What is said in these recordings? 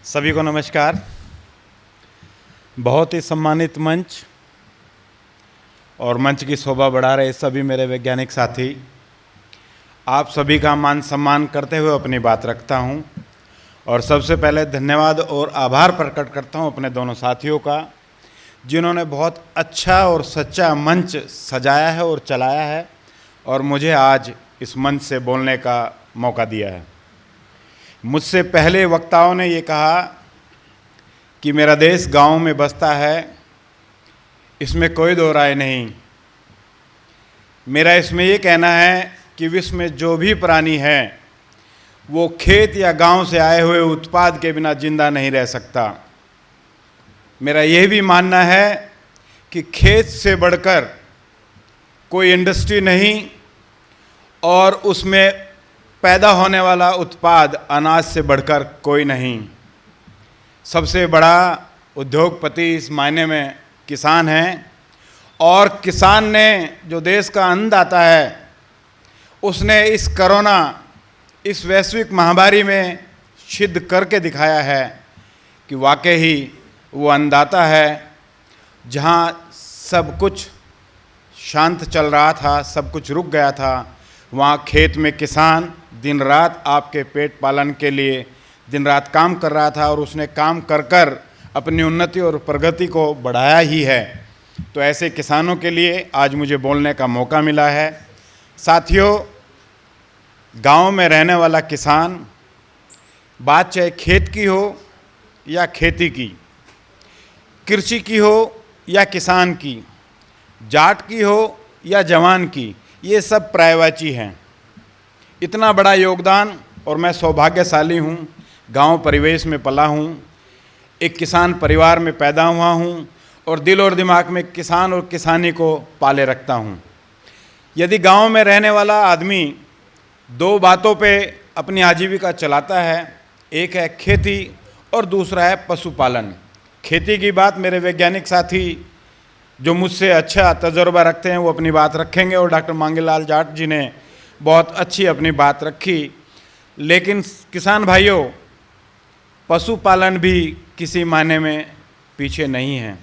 सभी को नमस्कार। बहुत ही सम्मानित मंच और मंच की शोभा बढ़ा रहे सभी मेरे वैज्ञानिक साथी, आप सभी का मान सम्मान करते हुए अपनी बात रखता हूं। और सबसे पहले धन्यवाद और आभार प्रकट करता हूं अपने दोनों साथियों का, जिन्होंने बहुत अच्छा और सच्चा मंच सजाया है और चलाया है और मुझे आज इस मंच से बोलने का मौका दिया है। मुझसे पहले वक्ताओं ने ये कहा कि मेरा देश गाँव में बसता है, इसमें कोई दो राय नहीं। मेरा इसमें ये कहना है कि विश्व में जो भी प्राणी है वो खेत या गांव से आए हुए उत्पाद के बिना जिंदा नहीं रह सकता। मेरा यह भी मानना है कि खेत से बढ़कर कोई इंडस्ट्री नहीं और उसमें पैदा होने वाला उत्पाद अनाज से बढ़कर कोई नहीं। सबसे बड़ा उद्योगपति इस मायने में किसान है और किसान ने जो देश का अन्नदाता है, उसने इस कोरोना, इस वैश्विक महामारी में सिद्ध करके दिखाया है कि वाकई ही वो अन्नदाता है। जहाँ सब कुछ शांत चल रहा था, सब कुछ रुक गया था, वहाँ खेत में किसान दिन रात आपके पेट पालन के लिए दिन रात काम कर रहा था और उसने काम कर कर अपनी उन्नति और प्रगति को बढ़ाया ही है। तो ऐसे किसानों के लिए आज मुझे बोलने का मौका मिला है। साथियों, गांव में रहने वाला किसान, बात चाहे खेत की हो या खेती की, कृषि की हो या किसान की, जाट की हो या जवान की, ये सब पर्यायवाची हैं। इतना बड़ा योगदान, और मैं सौभाग्यशाली हूँ, गांव परिवेश में पला हूँ, एक किसान परिवार में पैदा हुआ हूँ और दिल और दिमाग में किसान और किसानी को पाले रखता हूँ। यदि गांव में रहने वाला आदमी दो बातों पे अपनी आजीविका चलाता है, एक है खेती और दूसरा है पशुपालन। खेती की बात मेरे वैज्ञानिक साथी जो मुझसे अच्छा तजुर्बा रखते हैं वो अपनी बात रखेंगे और डॉक्टर मांगेलाल जाट जी ने बहुत अच्छी अपनी बात रखी। लेकिन किसान भाइयों, पशुपालन भी किसी मायने में पीछे नहीं है।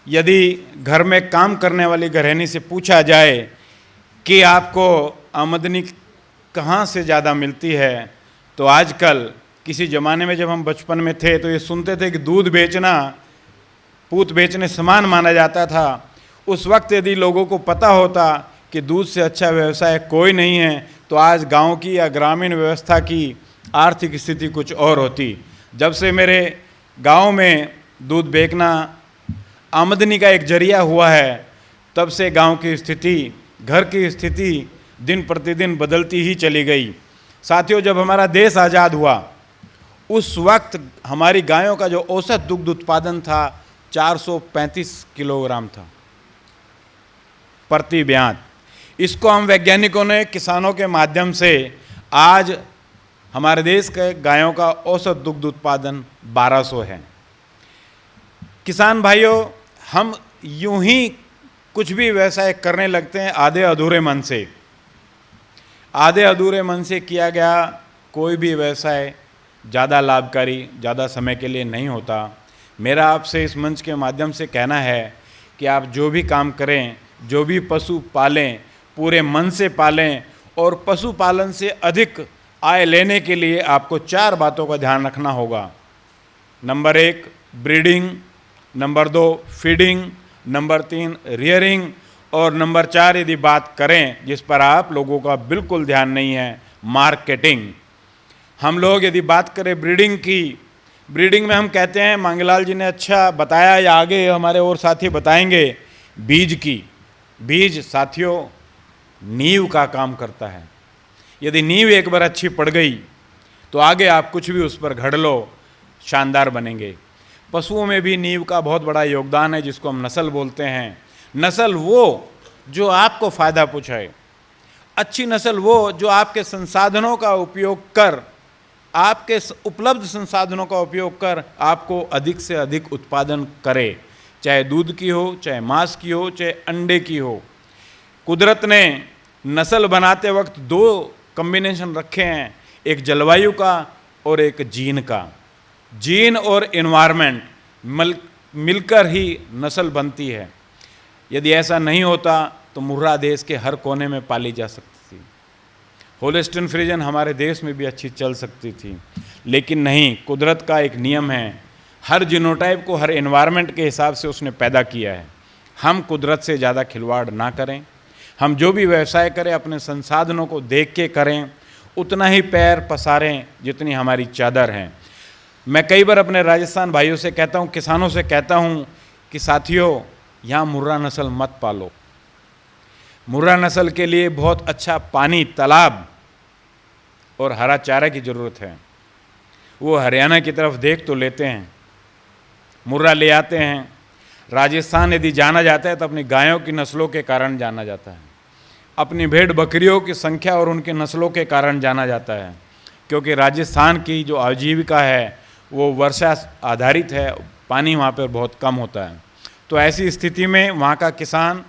यदि घर में काम करने वाली गृहिणी से पूछा जाए कि आपको आमदनी कहाँ से ज़्यादा मिलती है, तो आजकल, किसी ज़माने में जब हम बचपन में थे तो ये सुनते थे कि दूध बेचना पूत बेचने समान माना जाता था। उस वक्त यदि लोगों को पता होता कि दूध से अच्छा व्यवसाय कोई नहीं है, तो आज गांव की या ग्रामीण व्यवस्था की आर्थिक स्थिति कुछ और होती। जब से मेरे गांव में दूध बेचना आमदनी का एक जरिया हुआ है, तब से गांव की स्थिति, घर की स्थिति दिन प्रतिदिन बदलती ही चली गई। साथियों, जब हमारा देश आज़ाद हुआ उस वक्त हमारी गायों का जो औसत दुग्ध उत्पादन था 435 किलोग्राम था प्रति ब्यात। इसको हम वैज्ञानिकों ने किसानों के माध्यम से आज हमारे देश के गायों का औसत दुग्ध उत्पादन 1200 है। किसान भाइयों, हम यूं ही कुछ भी व्यवसाय करने लगते हैं आधे अधूरे मन से। आधे अधूरे मन से किया गया कोई भी व्यवसाय ज़्यादा लाभकारी, ज़्यादा समय के लिए नहीं होता। मेरा आपसे इस मंच के माध्यम से कहना है कि आप जो भी काम करें, जो भी पशु पालें, पूरे मन से पालें और पशुपालन से अधिक आय लेने के लिए आपको 4 बातों का ध्यान रखना होगा। Number 1 breeding, number 2 feeding, number 3 rearing और नंबर 4 यदि बात करें जिस पर आप लोगों का बिल्कुल ध्यान नहीं है, मार्केटिंग। हम लोग यदि बात करें ब्रीडिंग की, ब्रीडिंग में हम कहते हैं, मांगेलाल जी ने अच्छा बताया या आगे हमारे और साथी बताएंगे, बीज की। बीज साथियों नींव का काम करता है। यदि नींव एक बार अच्छी पड़ गई तो आगे आप कुछ भी उस पर घड़ लो, शानदार बनेंगे। पशुओं में भी नींव का बहुत बड़ा योगदान है, जिसको हम नस्ल बोलते हैं। नस्ल वो जो आपको फ़ायदा पहुँचाए, अच्छी नस्ल वो जो आपके संसाधनों का उपयोग कर, आपके उपलब्ध संसाधनों का उपयोग कर आपको अधिक से अधिक उत्पादन करे, चाहे दूध की हो, चाहे मांस की हो, चाहे अंडे की हो। कुदरत ने नस्ल बनाते वक्त 2 कॉम्बिनेशन रखे हैं, एक जलवायु का और एक जीन का। जीन और एनवायरनमेंट मिलकर ही नस्ल बनती है। यदि ऐसा नहीं होता तो मुर्रा देश के हर कोने में पाली जा सकती थी। होल्स्टीन फ्रीजन हमारे देश में भी अच्छी चल सकती थी, लेकिन नहीं, कुदरत का एक नियम है, हर जीनोटाइप को हर एनवायरनमेंट के हिसाब से उसने पैदा किया है। हम कुदरत से ज़्यादा खिलवाड़ ना करें, हम जो भी व्यवसाय करें अपने संसाधनों को देख के करें, उतना ही पैर पसारें जितनी हमारी चादर है। मैं कई बार अपने राजस्थान भाइयों से कहता हूँ, किसानों से कहता हूँ कि साथियों, यहाँ मुर्रा नस्ल मत पालो। मुर्रा नस्ल के लिए बहुत अच्छा पानी, तालाब और हरा चारा की ज़रूरत है। वो हरियाणा की तरफ देख तो लेते हैं, मुर्रा ले आते हैं। राजस्थान यदि जाना जाता है तो अपनी गायों की नस्लों के कारण जाना जाता है, अपनी भेड़ बकरियों की संख्या और उनकी नस्लों के कारण जाना जाता है, क्योंकि राजस्थान की जो आजीविका है वो वर्षा आधारित है, पानी वहाँ पर बहुत कम होता है। तो ऐसी स्थिति में वहाँ का किसान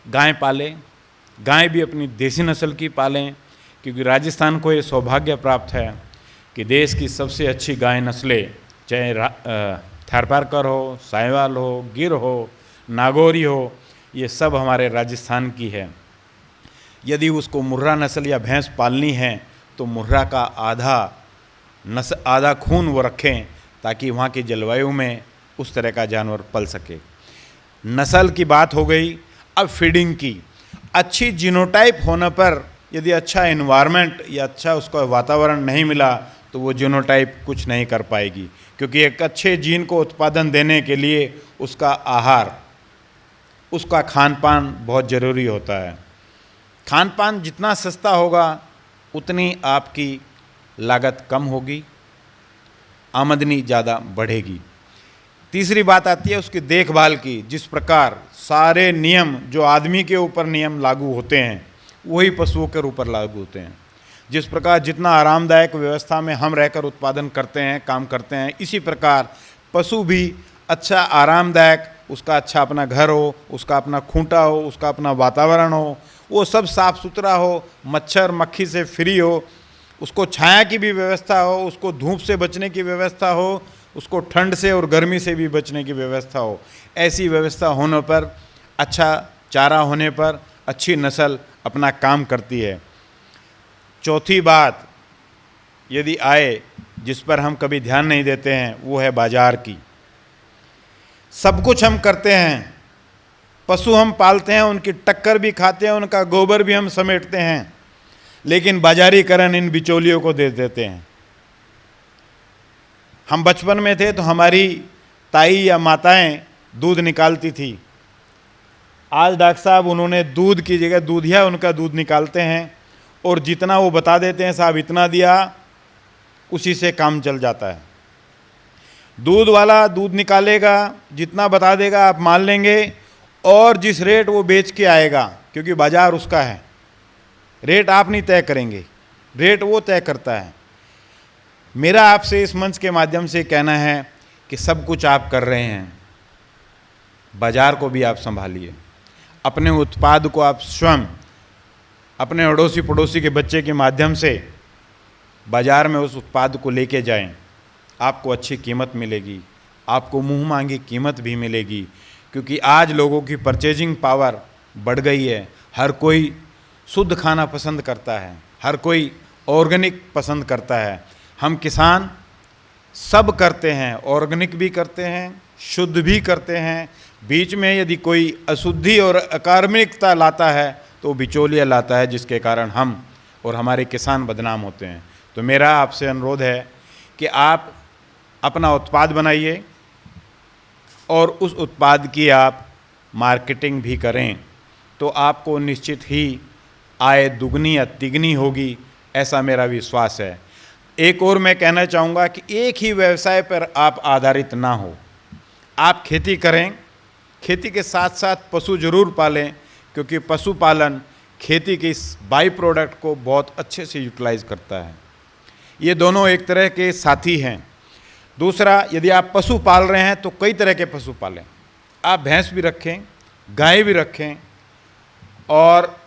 गाय पाले, गाय भी अपनी देसी नस्ल की पालें, क्योंकि राजस्थान को ये सौभाग्य प्राप्त है कि देश की सबसे अच्छी गाय नस्लें, चाहे थारपारकर हो, साहिवाल हो, गिर हो, नागौरी हो, ये सब हमारे राजस्थान की है। यदि उसको मुर्रा नस्ल या भैंस पालनी है तो मुर्रा का आधा खून वो रखें, ताकि वहाँ की जलवायु में उस तरह का जानवर पल सके। नस्ल की बात हो गई। अब फीडिंग की। अच्छी जीनोटाइप होने पर यदि अच्छा एनवायरनमेंट या अच्छा उसका वातावरण नहीं मिला तो वो जीनोटाइप कुछ नहीं कर पाएगी, क्योंकि एक अच्छे जीन को उत्पादन देने के लिए उसका आहार, उसका खान पान बहुत ज़रूरी होता है। खान पान जितना सस्ता होगा उतनी आपकी लागत कम होगी, आमदनी ज़्यादा बढ़ेगी। तीसरी बात आती है उसकी देखभाल की। जिस प्रकार सारे नियम जो आदमी के ऊपर नियम लागू होते हैं वही पशुओं के ऊपर लागू होते हैं। जिस प्रकार जितना आरामदायक व्यवस्था में हम रहकर उत्पादन करते हैं, काम करते हैं, इसी प्रकार पशु भी अच्छा आरामदायक, उसका अच्छा अपना घर हो, उसका अपना खूंटा हो, उसका अपना वातावरण हो, वो सब साफ़ सुथरा हो, मच्छर मक्खी से फ्री हो, उसको छाया की भी व्यवस्था हो, उसको धूप से बचने की व्यवस्था हो, उसको ठंड से और गर्मी से भी बचने की व्यवस्था हो। ऐसी व्यवस्था होने पर, अच्छा चारा होने पर अच्छी नस्ल अपना काम करती है। चौथी बात यदि आए जिस पर हम कभी ध्यान नहीं देते हैं वो है बाजार की। सब कुछ हम करते हैं, पशु हम पालते हैं, उनकी टक्कर भी खाते हैं, उनका गोबर भी हम समेटते हैं, लेकिन बाजारीकरण इन बिचौलियों को दे देते हैं। हम बचपन में थे तो हमारी ताई या माताएं दूध निकालती थी। आज डॉक्टर साहब उन्होंने दूध की जगह दूधिया उनका दूध निकालते हैं और जितना वो बता देते हैं, साहब इतना दिया, उसी से काम चल जाता है। दूध वाला दूध निकालेगा, जितना बता देगा आप मान लेंगे, और जिस रेट वो बेच के आएगा, क्योंकि बाजार उसका है, रेट आप नहीं तय करेंगे, रेट वो तय करता है। मेरा आपसे इस मंच के माध्यम से कहना है कि सब कुछ आप कर रहे हैं, बाजार को भी आप संभालिए। अपने उत्पाद को आप स्वयं अपने अड़ोसी पड़ोसी के बच्चे के माध्यम से बाजार में उस उत्पाद को लेके जाएं। आपको अच्छी कीमत मिलेगी, आपको मुंह मांगी कीमत भी मिलेगी, क्योंकि आज लोगों की परचेजिंग पावर बढ़ गई है। हर कोई शुद्ध खाना पसंद करता है, हर कोई ऑर्गेनिक पसंद करता है। हम किसान सब करते हैं, ऑर्गेनिक भी करते हैं, शुद्ध भी करते हैं। बीच में यदि कोई अशुद्धि और अकार्मिकता लाता है तो बिचौलिया लाता है, जिसके कारण हम और हमारे किसान बदनाम होते हैं। तो मेरा आपसे अनुरोध है कि आप अपना उत्पाद बनाइए और उस उत्पाद की आप मार्केटिंग भी करें, तो आपको निश्चित ही आय दुगनी या तिगनी होगी, ऐसा मेरा विश्वास है। एक और मैं कहना चाहूँगा कि एक ही व्यवसाय पर आप आधारित ना हो। आप खेती करें, खेती के साथ साथ पशु जरूर पालें, क्योंकि पशुपालन खेती के इस बाई प्रोडक्ट को बहुत अच्छे से यूटिलाइज करता है। ये दोनों एक तरह के साथी हैं। दूसरा, यदि आप पशु पाल रहे हैं तो कई तरह के पशु पालें। आप भैंस भी रखें, गाय भी रखें, और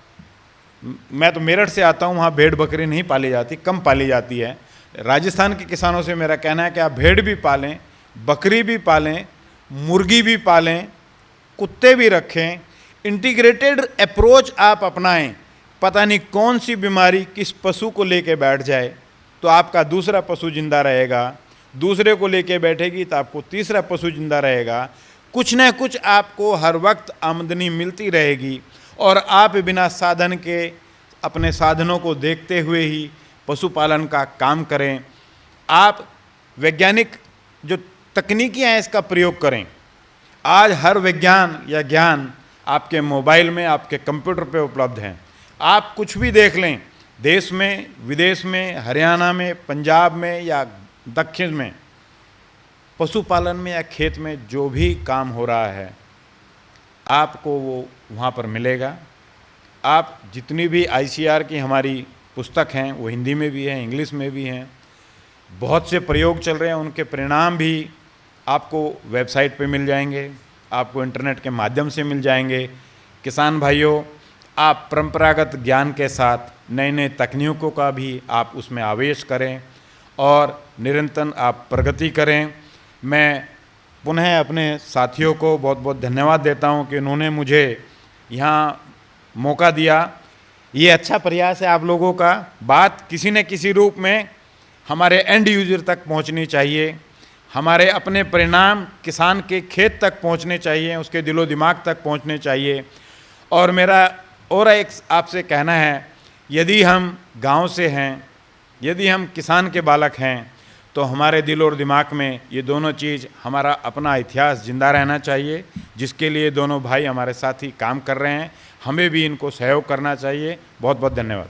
मैं तो मेरठ से आता हूँ, वहाँ भेड़ बकरी नहीं पाली जाती, कम पाली जाती है, राजस्थान के किसानों से मेरा कहना है कि आप भेड़ भी पालें, बकरी भी पालें, मुर्गी भी पालें, कुत्ते भी रखें, इंटीग्रेटेड अप्रोच आप अपनाएं। पता नहीं कौन सी बीमारी किस पशु को लेके बैठ जाए तो आपका दूसरा पशु जिंदा रहेगा, दूसरे को लेके बैठेगी तो आपको तीसरा पशु जिंदा रहेगा। कुछ न कुछ आपको हर वक्त आमदनी मिलती रहेगी और आप बिना साधन के अपने साधनों को देखते हुए ही पशुपालन का काम करें। आप वैज्ञानिक जो तकनीकियाँ हैं इसका प्रयोग करें। आज हर विज्ञान या ज्ञान आपके मोबाइल में, आपके कंप्यूटर पे उपलब्ध हैं। आप कुछ भी देख लें, देश में, विदेश में, हरियाणा में, पंजाब में या दक्षिण में, पशुपालन में या खेत में जो भी काम हो रहा है आपको वो वहाँ पर मिलेगा। आप जितनी भी ICAR की हमारी पुस्तक हैं वो हिंदी में भी हैं, इंग्लिश में भी हैं, बहुत से प्रयोग चल रहे हैं, उनके परिणाम भी आपको वेबसाइट पे मिल जाएंगे, आपको इंटरनेट के माध्यम से मिल जाएंगे। किसान भाइयों, आप परंपरागत ज्ञान के साथ नए नए तकनीकों का भी आप उसमें आवेश करें और निरंतर आप प्रगति करें। मैं पुनः अपने साथियों को बहुत बहुत धन्यवाद देता हूं कि उन्होंने मुझे यहाँ मौका दिया। ये अच्छा प्रयास है आप लोगों का। बात किसी न किसी रूप में हमारे एंड यूजर तक पहुँचनी चाहिए, हमारे अपने परिणाम किसान के खेत तक पहुँचने चाहिए, उसके दिलो दिमाग तक पहुँचने चाहिए। और मेरा और एक आपसे कहना है, यदि हम गांव से हैं, यदि हम किसान के बालक हैं तो हमारे दिल और दिमाग में ये दोनों चीज़, हमारा अपना इतिहास जिंदा रहना चाहिए, जिसके लिए दोनों भाई हमारे साथी काम कर रहे हैं। हमें भी इनको सहयोग करना चाहिए। बहुत बहुत धन्यवाद।